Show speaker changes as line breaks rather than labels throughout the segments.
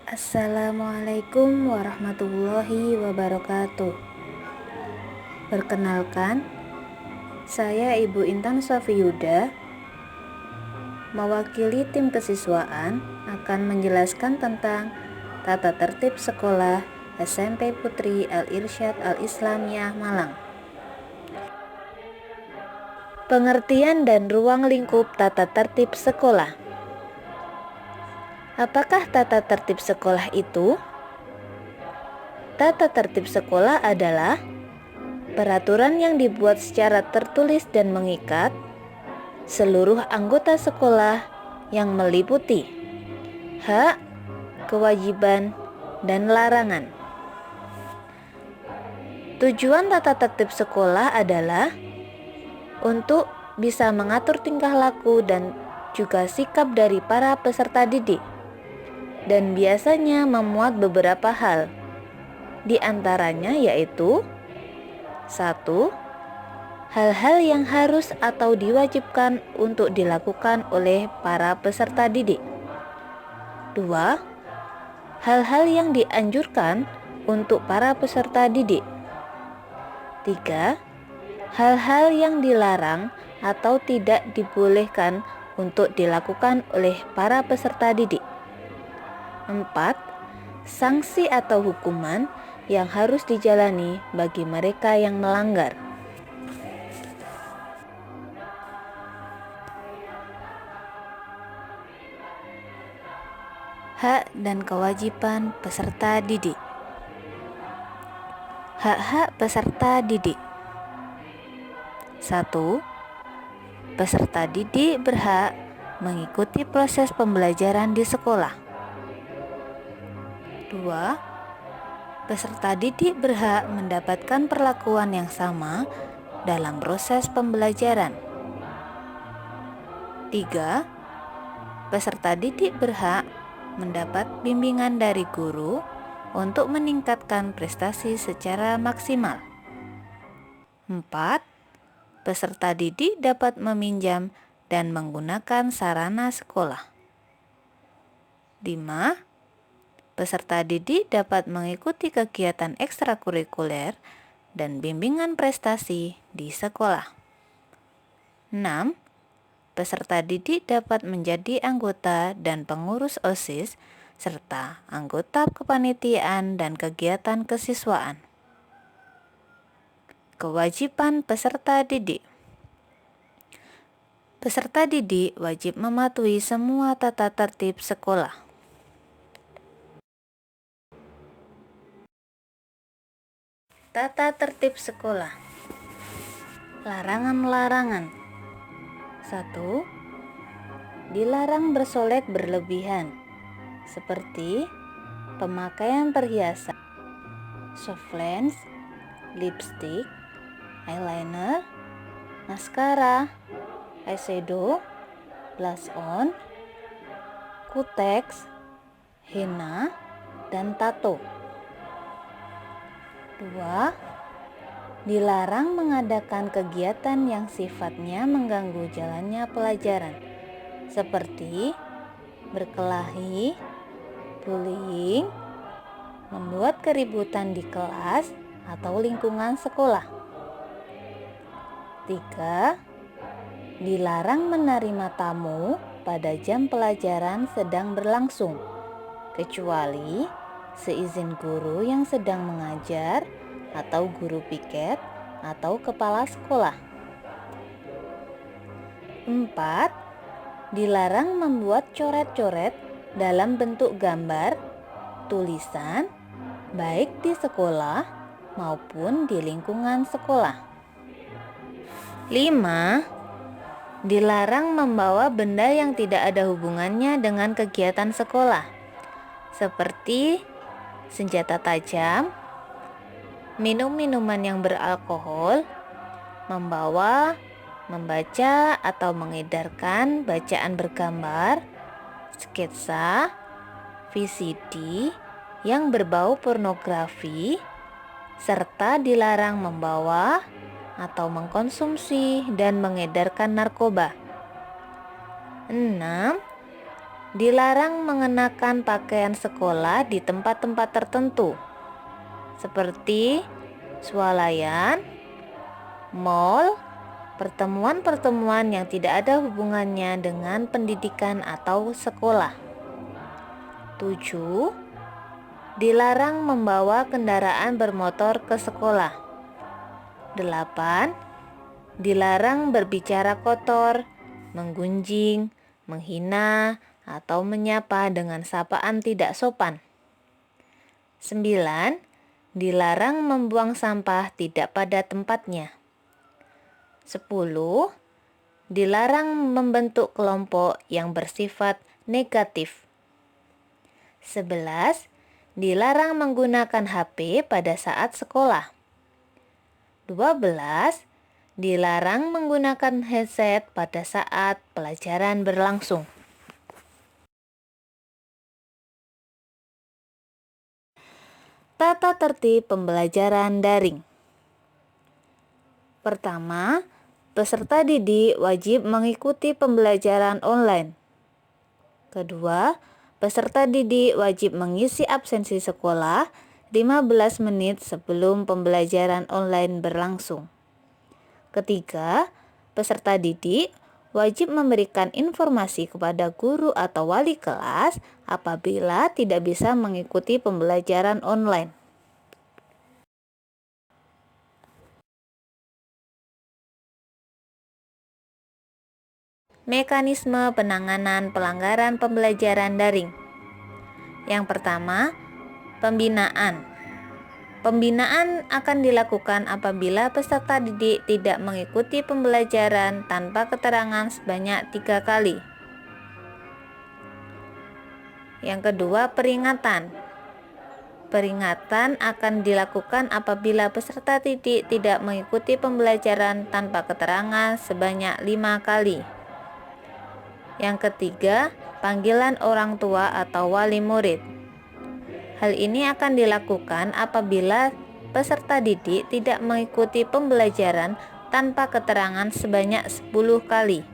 Assalamualaikum warahmatullahi wabarakatuh. Perkenalkan, saya Ibu Intan Safiyuda, mewakili tim kesiswaan akan menjelaskan tentang tata tertib sekolah SMP Putri Al-Irsyad Al-Islamiyah Malang. Pengertian dan ruang lingkup tata tertib sekolah. Apakah tata tertib sekolah itu? Tata tertib sekolah adalah peraturan yang dibuat secara tertulis dan mengikat seluruh anggota sekolah yang meliputi hak, kewajiban, dan larangan. Tujuan tata tertib sekolah adalah untuk bisa mengatur tingkah laku dan juga sikap dari para peserta didik, dan biasanya memuat beberapa hal. Di antaranya yaitu 1. Hal-hal yang harus atau diwajibkan untuk dilakukan oleh para peserta didik. 2. Hal-hal yang dianjurkan untuk para peserta didik. 3. Hal-hal yang dilarang atau tidak dibolehkan untuk dilakukan oleh para peserta didik. 4. Sanksi atau hukuman yang harus dijalani bagi mereka yang melanggar. Hak dan kewajiban peserta didik. Hak-hak peserta didik. 1. Peserta didik berhak mengikuti proses pembelajaran di sekolah. 2. Peserta didik berhak mendapatkan perlakuan yang sama dalam proses pembelajaran. 3. Peserta didik berhak mendapat bimbingan dari guru untuk meningkatkan prestasi secara maksimal. 4. Peserta didik dapat meminjam dan menggunakan sarana sekolah. 5. Peserta didik dapat mengikuti kegiatan ekstrakurikuler dan bimbingan prestasi di sekolah. 6. Peserta didik dapat menjadi anggota dan pengurus OSIS serta anggota kepanitiaan dan kegiatan kesiswaan. Kewajiban peserta didik. Peserta didik wajib mematuhi semua tata tertib sekolah. Tata tertib sekolah. Larangan-larangan. 1. Dilarang bersolek berlebihan, seperti pemakaian perhiasan, soft lens, lipstick, eyeliner, maskara, eyeshadow, blush on, kutex, henna, dan tato. 2. Dilarang mengadakan kegiatan yang sifatnya mengganggu jalannya pelajaran, seperti berkelahi, bullying, membuat keributan di kelas atau lingkungan sekolah. 3. Dilarang menerima tamu pada jam pelajaran sedang berlangsung, kecuali seizin guru yang sedang mengajar atau guru piket atau kepala sekolah. 4. Dilarang membuat coret-coret dalam bentuk gambar, tulisan, baik di sekolah maupun di lingkungan sekolah. 5. Dilarang membawa benda yang tidak ada hubungannya dengan kegiatan sekolah, seperti senjata tajam, minum minuman yang beralkohol, membawa, membaca atau mengedarkan bacaan bergambar, sketsa, VCD yang berbau pornografi, serta dilarang membawa atau mengkonsumsi dan mengedarkan narkoba. 6. Dilarang mengenakan pakaian sekolah di tempat-tempat tertentu, seperti swalayan, mal, pertemuan-pertemuan yang tidak ada hubungannya dengan pendidikan atau sekolah. 7. Dilarang membawa kendaraan bermotor ke sekolah. 8. Dilarang berbicara kotor, menggunjing, menghina, atau menyapa dengan sapaan tidak sopan. 9. Dilarang membuang sampah tidak pada tempatnya. 10. Dilarang membentuk kelompok yang bersifat negatif. 11. Dilarang menggunakan HP pada saat sekolah. 12. Dilarang menggunakan headset pada saat pelajaran berlangsung. Tata tertib pembelajaran daring. Pertama, peserta didik wajib mengikuti pembelajaran online. Kedua, peserta didik wajib mengisi absensi sekolah 15 menit sebelum pembelajaran online berlangsung. Ketiga, peserta didik wajib memberikan informasi kepada guru atau wali kelas apabila tidak bisa mengikuti pembelajaran online. Mekanisme penanganan pelanggaran pembelajaran daring. Yang pertama, pembinaan. Pembinaan akan dilakukan apabila peserta didik tidak mengikuti pembelajaran tanpa keterangan sebanyak 3 kali. Yang kedua, peringatan. Peringatan akan dilakukan apabila peserta didik tidak mengikuti pembelajaran tanpa keterangan sebanyak 5 kali. Yang ketiga, panggilan orang tua atau wali murid. Hal ini akan dilakukan apabila peserta didik tidak mengikuti pembelajaran tanpa keterangan sebanyak 10 kali.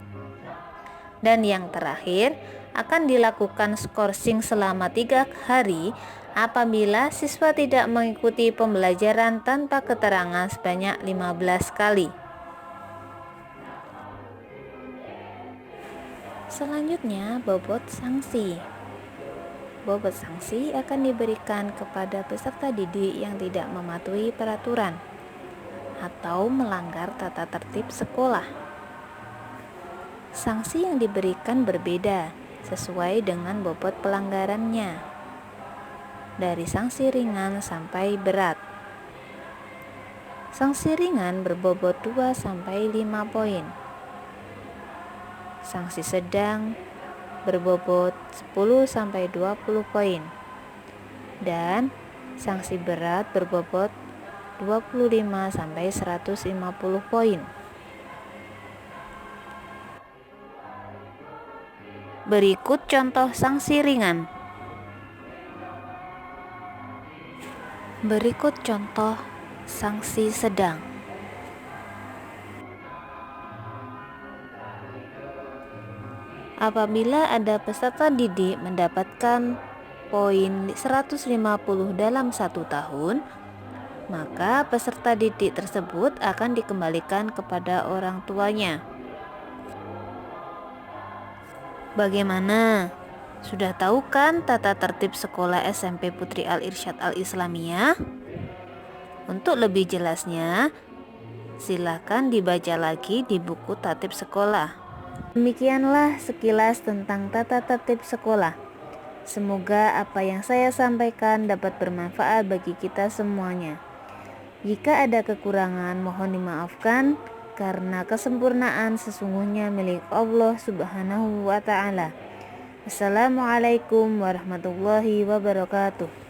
Dan yang terakhir, akan dilakukan skorsing selama 3 hari apabila siswa tidak mengikuti pembelajaran tanpa keterangan sebanyak 15 kali. Selanjutnya, bobot sanksi. Bobot sanksi akan diberikan kepada peserta didik yang tidak mematuhi peraturan atau melanggar tata tertib sekolah. Sanksi yang diberikan berbeda sesuai dengan bobot pelanggarannya, dari sanksi ringan sampai berat. Sanksi ringan berbobot 2-5 poin. Sanksi sedang berbobot 10-20 poin. Dan sanksi berat berbobot 25-150 poin. Berikut contoh sanksi ringan. Berikut contoh sanksi sedang. Apabila ada peserta didik mendapatkan poin 150 dalam 1 tahun, maka peserta didik tersebut akan dikembalikan kepada orang tuanya. Bagaimana? Sudah tahu kan tata tertib sekolah SMP Putri Al-Irsyad Al-Islamiyah? Untuk lebih jelasnya, silakan dibaca lagi di buku Tatib Sekolah. Demikianlah sekilas tentang tata tertib sekolah. Semoga apa yang saya sampaikan dapat bermanfaat bagi kita semuanya. Jika ada kekurangan, mohon dimaafkan, karena kesempurnaan sesungguhnya milik Allah Subhanahu wa Ta'ala. Assalamualaikum warahmatullahi wabarakatuh.